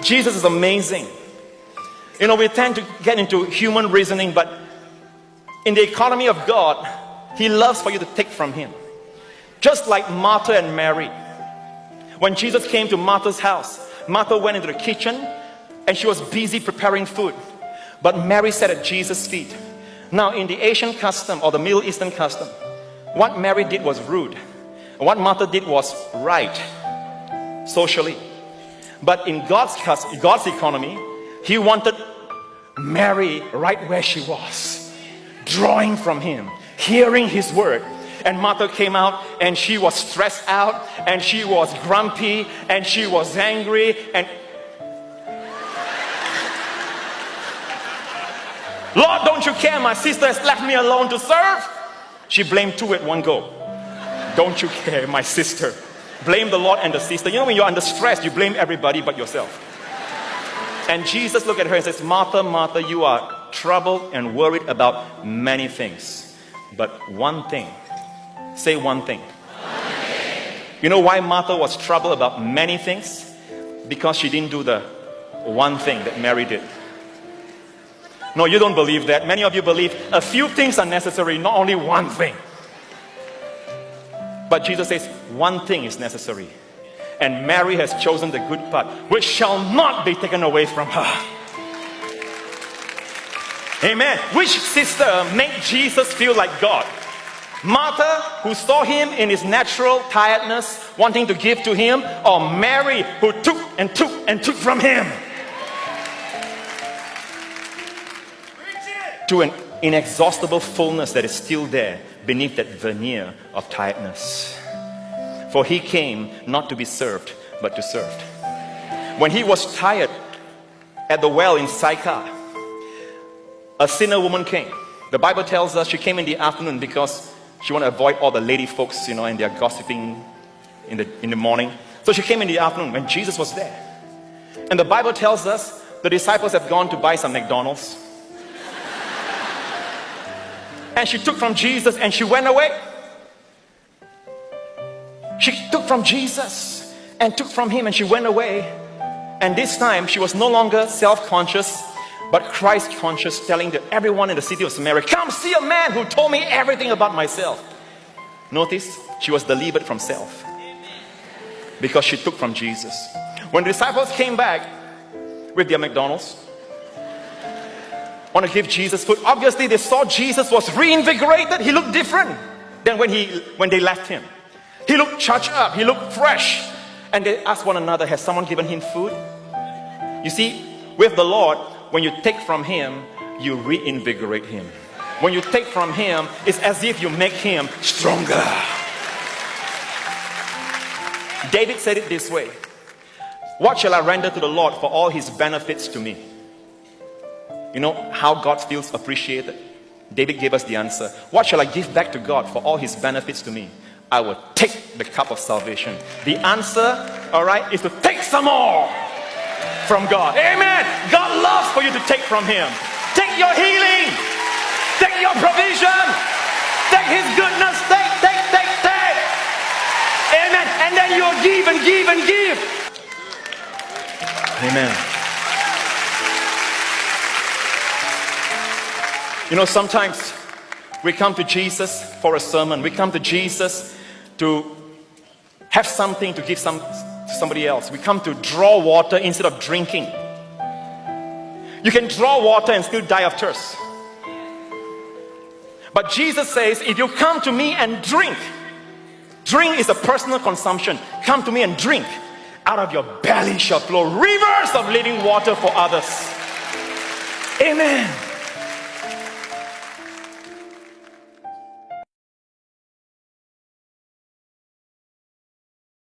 Jesus is amazing. You know, we tend to get into human reasoning, but in the economy of God, He loves for you to take from Him. Just like Martha and Mary. When Jesus came to Martha's house, Martha went into the kitchen and she was busy preparing food. But Mary sat at Jesus' feet. Now in the Asian custom or the Middle Eastern custom, what Mary did was rude. What Martha did was right, socially. But in God's economy, He wanted Mary right where she was, drawing from Him, hearing His word. And Martha came out and she was stressed out and she was grumpy and she was angry and Lord, don't you care? My sister has left me alone to serve. She blamed two at one go. Don't you care? My sister. Blame the Lord and the sister. You know, when you're under stress, you blame everybody but yourself. And Jesus looked at her and says, Martha, Martha, you are troubled and worried about many things. But one thing. Say one thing. You know why Martha was troubled about many things? Because she didn't do the one thing that Mary did. No, you don't believe that. Many of you believe a few things are necessary, not only one thing. But Jesus says one thing is necessary. And Mary has chosen the good part, which shall not be taken away from her. Amen. Which sister made Jesus feel like God? Martha, who saw Him in His natural tiredness, wanting to give to Him, or Mary, who took and took and took from Him? To an inexhaustible fullness that is still there beneath that veneer of tiredness. For He came not to be served, but to serve. When He was tired at the well in Sychar, a sinner woman came. The Bible tells us she came in the afternoon because she wanted to avoid all the lady folks, you know, and they're gossiping in the morning. So she came in the afternoon when Jesus was there. And the Bible tells us the disciples have gone to buy some McDonald's. And she took from Jesus and she went away. She took from Jesus and took from Him and she went away. And this time she was no longer self-conscious, but Christ-conscious, telling to everyone in the city of Samaria, come see a man who told me everything about myself. Notice, she was delivered from self because she took from Jesus. When the disciples came back with their McDonald's, want to give Jesus food, obviously they saw Jesus was reinvigorated. He looked different than when they left Him. He looked charged up, He looked fresh. And they asked one another, has someone given Him food? You see, with the Lord, when you take from Him, you reinvigorate Him. When you take from Him, it's as if you make Him stronger. David said it this way, what shall I render to the Lord for all His benefits to me? You know how God feels appreciated? David gave us the answer. What shall I give back to God for all His benefits to me? I will take the cup of salvation. The answer, all right, is to take some more from God. Amen. God loves for you to take from Him. Take your healing. Take your provision. Take His goodness. Take. Amen. And then you'll give and give and give. Amen. You know, sometimes we come to Jesus for a sermon. We come to Jesus to have something to give to somebody else. We come to draw water instead of drinking. You can draw water and still die of thirst. But Jesus says, if you come to me and drink is a personal consumption. Come to me and drink. Out of your belly shall flow rivers of living water for others. Amen.